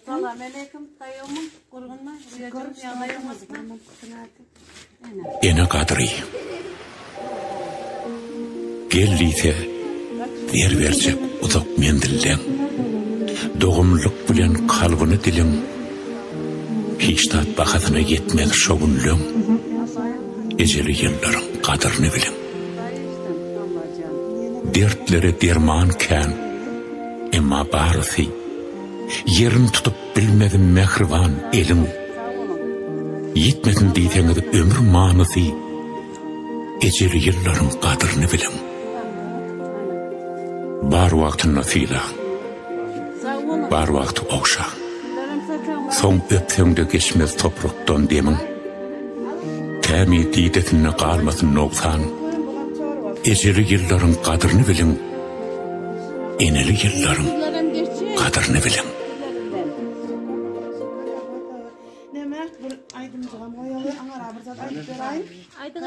Selamünaleyküm dayımın kurgunma rüyacım yanayımız mı? Ene kadri. Gelliyse verversek uzak mendillen. Doğumluk bilen kalbını dilin. Hiçtat bakatına yetmez şogunlun. Eceli yılların kadrini bilin. Dertlere dermanken emma barısı yerin tutup bilmedim mehriban elin. Yetmedin deyseniz ömür manısı eceli yılların kadrini bilin. Bar vakti nasıyla, bar vakti okşa. Son öpsende geçmez topraktan demin. Kemi didetine kalmasın noksan. Eceli yılların kadrini bilin. Eneli yılların kadrini bilin. Demek bir aydın cıgam oyalı, aňara bir zat aýdyp beraýyn. Aydın